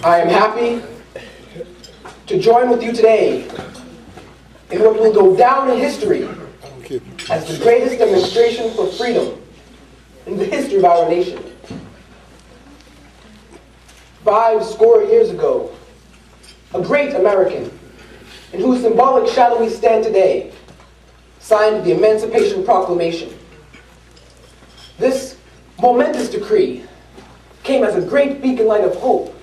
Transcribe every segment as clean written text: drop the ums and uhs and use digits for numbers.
I am happy to join with you today in what will go down in history as the greatest demonstration for freedom in the history of our nation. 50 years ago, a great American, in whose symbolic shadow we stand today, signed the Emancipation Proclamation. This momentous decree came as a great beacon light of hope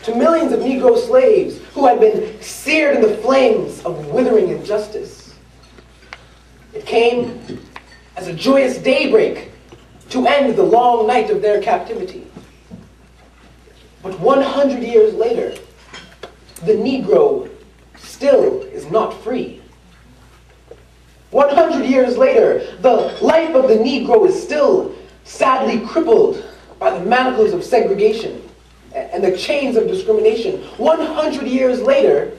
to millions of Negro slaves who had been seared in the flames of withering injustice. It came as a joyous daybreak to end the long night of their captivity. But 100 years later, the Negro still is not free. 100 years later, the life of the Negro is still sadly crippled by the manacles of segregation and the chains of discrimination. 100 years later,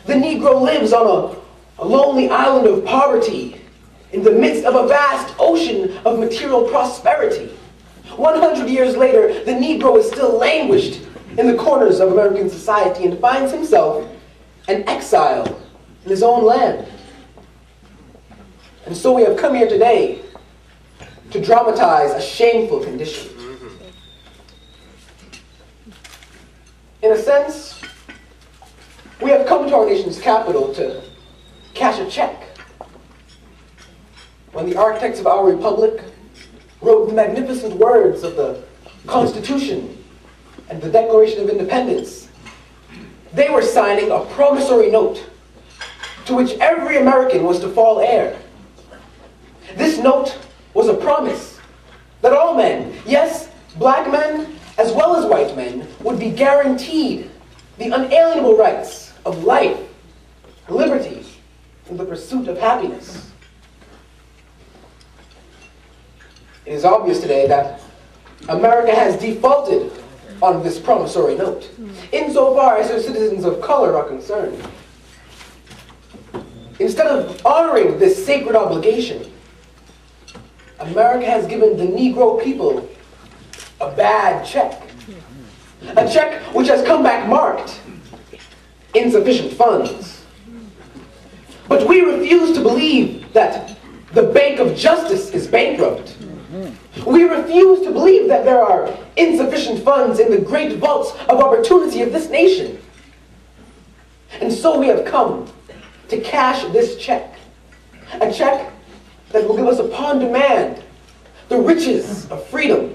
the Negro lives on a lonely island of poverty in the midst of a vast ocean of material prosperity. 100 years later, the Negro is still languished in the corners of American society and finds himself an exile in his own land. And so we have come here today to dramatize a shameful condition. In a sense, we have come to our nation's capital to cash a check. When the architects of our republic wrote the magnificent words of the Constitution and the Declaration of Independence, they were signing a promissory note to which every American was to fall heir. This note was a promise that all men, yes, black men as well as white men, would be guaranteed the unalienable rights of life, liberty, and the pursuit of happiness. It is obvious today that America has defaulted on this promissory note, insofar as her citizens of color are concerned. Instead of honoring this sacred obligation, America has given the Negro people a bad check. A check which has come back marked insufficient funds. But we refuse to believe that the Bank of Justice is bankrupt. We refuse to believe that there are insufficient funds in the great vaults of opportunity of this nation. And so we have come to cash this check. A check that will give us upon demand the riches of freedom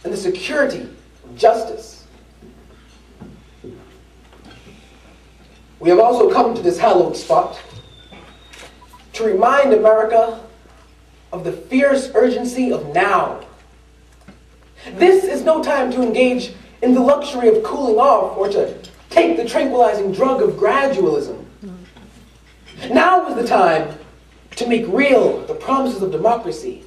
and the security of justice. We have also come to this hallowed spot to remind America of the fierce urgency of now. This is no time to engage in the luxury of cooling off or to take the tranquilizing drug of gradualism. Now is the time to make real the promises of democracy.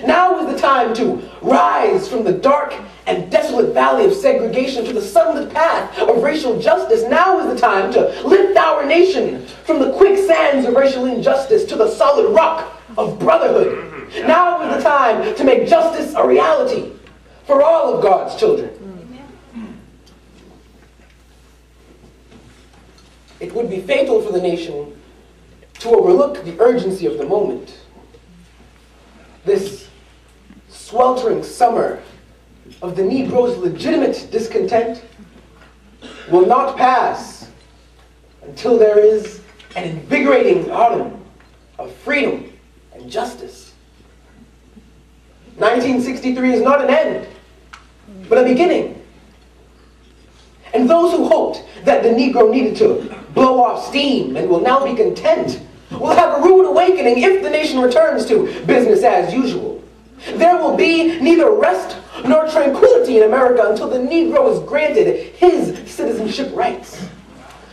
Now is the time to rise from the dark and desolate valley of segregation to the sunlit path of racial justice. Now is the time to lift our nation from the quicksands of racial injustice to the solid rock of brotherhood. Now is the time to make justice a reality for all of God's children. It would be fatal for the nation to overlook the urgency of the moment. This sweltering summer of the Negro's legitimate discontent will not pass until there is an invigorating autumn of freedom and justice. 1963 is not an end, but a beginning. And those who hoped that the Negro needed to blow off steam and will now be content will have a rude awakening if the nation returns to business as usual. There will be neither rest nor tranquility in America until the Negro is granted his citizenship rights.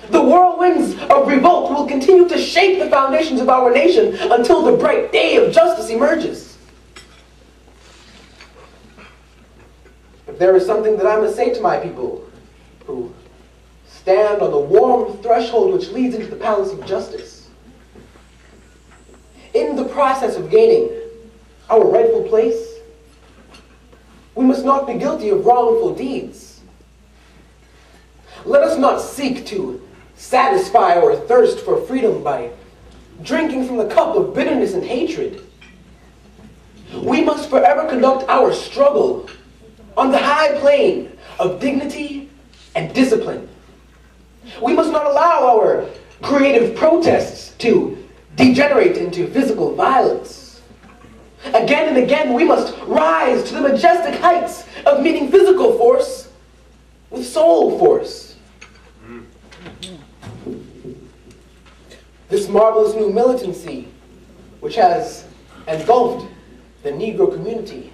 The whirlwinds of revolt will continue to shake the foundations of our nation until the bright day of justice emerges. But there is something that I must say to my people who stand on the warm threshold which leads into the palace of justice. In the process of gaining our rightful place, we must not be guilty of wrongful deeds. Let us not seek to satisfy our thirst for freedom by drinking from the cup of bitterness and hatred. We must forever conduct our struggle on the high plane of dignity and discipline. We must not allow our creative protests to degenerate into physical violence. Again and again, we must rise to the majestic heights of meeting physical force with soul force. This marvelous new militancy, which has engulfed the Negro community,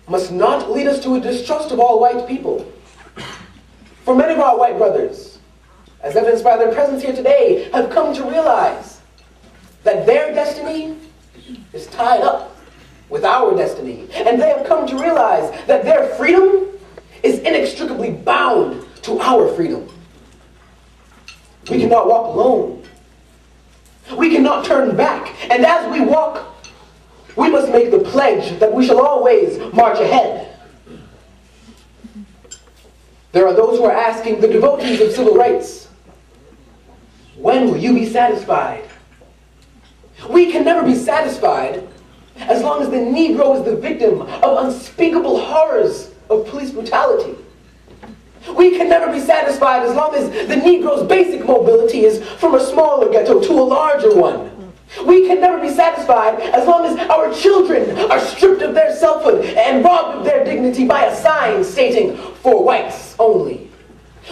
must not lead us to a distrust of all white people. For many of our white brothers, as evidenced by their presence here today, have come to realize that their destiny is tied up with our destiny. And they have come to realize that their freedom is inextricably bound to our freedom. We cannot walk alone. We cannot turn back. And as we walk, we must make the pledge that we shall always march ahead. There are those who are asking the devotees of civil rights, when will you be satisfied? We can never be satisfied as long as the Negro is the victim of unspeakable horrors of police brutality. We can never be satisfied as long as the Negro's basic mobility is from a smaller ghetto to a larger one. We can never be satisfied as long as our children are stripped of their selfhood and robbed of their dignity by a sign stating, "For whites only."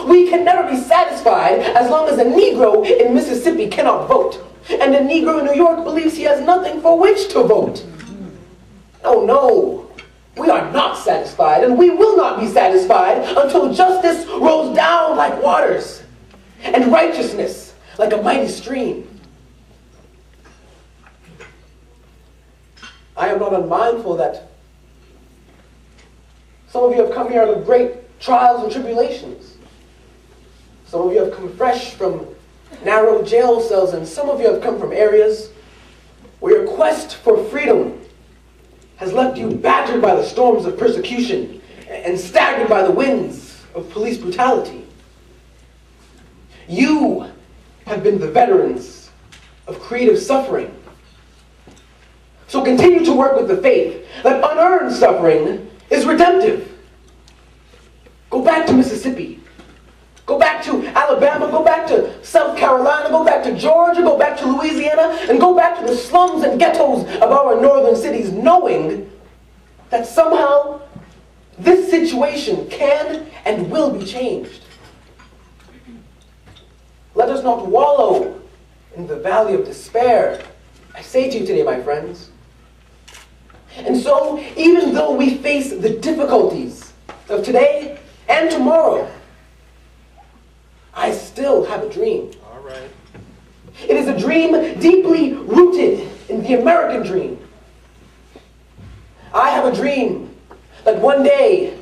We can never be satisfied as long as a Negro in Mississippi cannot vote, and a Negro in New York believes he has nothing for which to vote. Oh no, we are not satisfied, and we will not be satisfied until justice rolls down like waters, and righteousness like a mighty stream. I am not unmindful that some of you have come here out of great trials and tribulations. Some of you have come fresh from narrow jail cells, and some of you have come from areas where your quest for freedom has left you battered by the storms of persecution and staggered by the winds of police brutality. You have been the veterans of creative suffering. So continue to work with the faith that unearned suffering is redemptive. Go back to Mississippi. Go back to Alabama. Go back to South Carolina. Go back to Georgia. Go back to Louisiana. And go back to the slums and ghettos of our northern cities, knowing that somehow this situation can and will be changed. Let us not wallow in the valley of despair. I say to you today, my friends. And so, even though we face the difficulties of today and tomorrow, I still have a dream. All right. It is a dream deeply rooted in the American dream. I have a dream that one day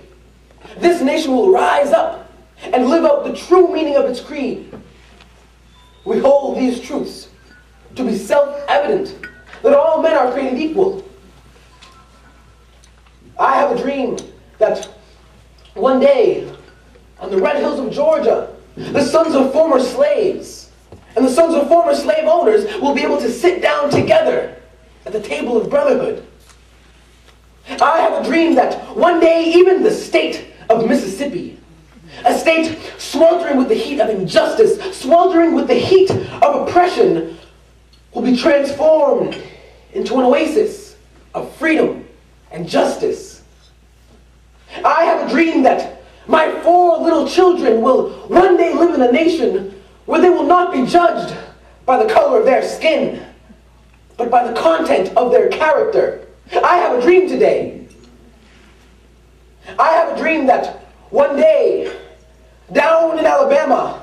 this nation will rise up and live out the true meaning of its creed. We hold these truths to be self-evident, that all men are created equal. I have a dream that one day, on the red hills of Georgia, the sons of former slaves and the sons of former slave owners will be able to sit down together at the table of brotherhood. I have a dream that one day even the state of Mississippi, a state sweltering with the heat of injustice, sweltering with the heat of oppression, will be transformed into an oasis of freedom and justice. I have a dream that my 4 little children will one day live in a nation where they will not be judged by the color of their skin, but by the content of their character. I have a dream today. I have a dream that one day, down in Alabama,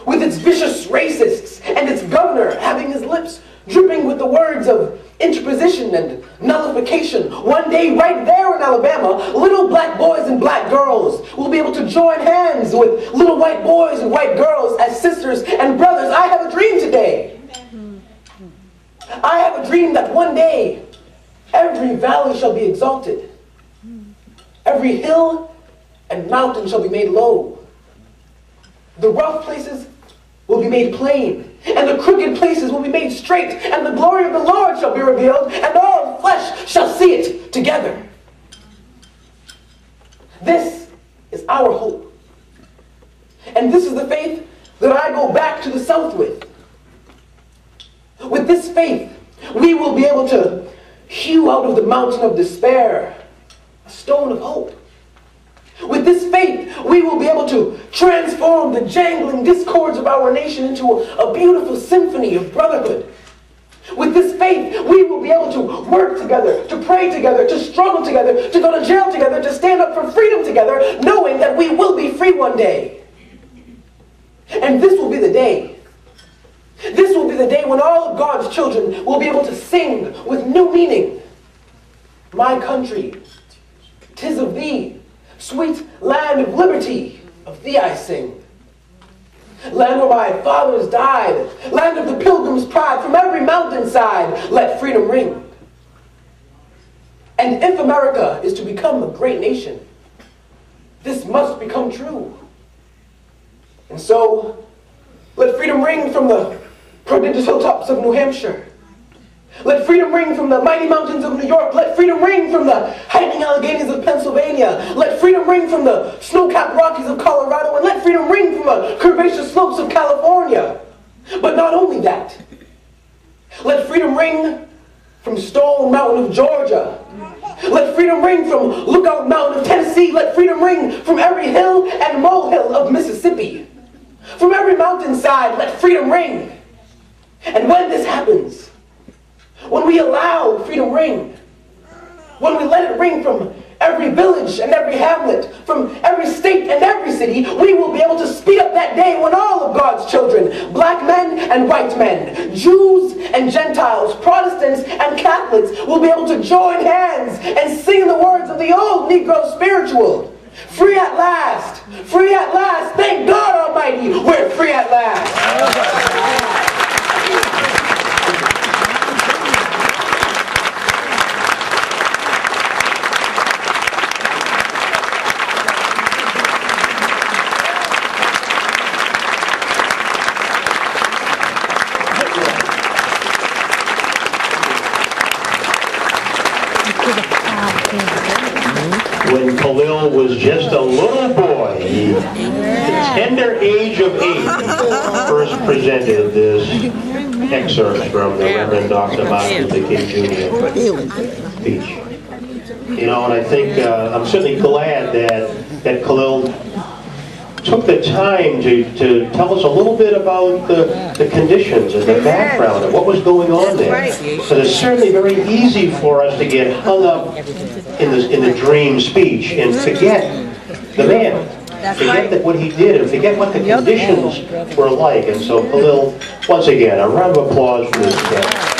with its vicious racists and its governor having his lips dripping with the words of interposition and nullification, one day right there in Alabama, little black boys and black girls will be able to join hands with little white boys and white girls as sisters and brothers. I have a dream today. I have a dream that one day every valley shall be exalted. Every hill and mountain shall be made low. The rough places will be made plain, and the crooked places will be made straight, and the glory of the Lord shall be revealed, and all flesh shall see it together. This is our hope. And this is the faith that I go back to the South with. With this faith, we will be able to hew out of the mountain of despair a stone of hope. With this faith, we will be able to transform the jangling discords of our nation into a beautiful symphony of brotherhood. With this faith, we will be able to work together, to pray together, to struggle together, to go to jail together, to stand up for freedom together, knowing that we will be free one day. And this will be the day. This will be the day when all of God's children will be able to sing with new meaning. My country, 'tis of thee, sweet land of liberty, of thee I sing. Land where my fathers died, land of the pilgrim's pride, from every mountainside, let freedom ring. And if America is to become a great nation, this must become true. And so, let freedom ring from the prodigious hilltops of New Hampshire. Let freedom ring from the mighty mountains of New York. Let freedom ring from the hiding Alleghenies of Pennsylvania. Let freedom ring from the snow-capped Rockies of Colorado. And let freedom ring from the curvaceous slopes of California. But not only that. Let freedom ring from Stone Mountain of Georgia. Let freedom ring from Lookout Mountain of Tennessee. Let freedom ring from every hill and molehill of Mississippi. From every mountainside, let freedom ring. And when this happens, when we allow freedom ring, when we let it ring from every village and every hamlet, from every state and every city, we will be able to speed up that day when all of God's children, black men and white men, Jews and Gentiles, Protestants and Catholics, will be able to join hands and sing the words of the old Negro spiritual. Free at last, thank God Almighty, we're free at last. When Khalil was just a little boy, the tender age of 8, first presented this excerpt from the Reverend Dr. Martin Luther King Jr. speech. You know, and I think I'm certainly glad that Khalil took the time to tell us a little bit about the conditions and the background and what was going on there. So it's certainly very easy for us to get hung up in the dream speech and forget the man, forget what he did, and forget what the conditions were like. And so Khalil, once again, a round of applause for this guy.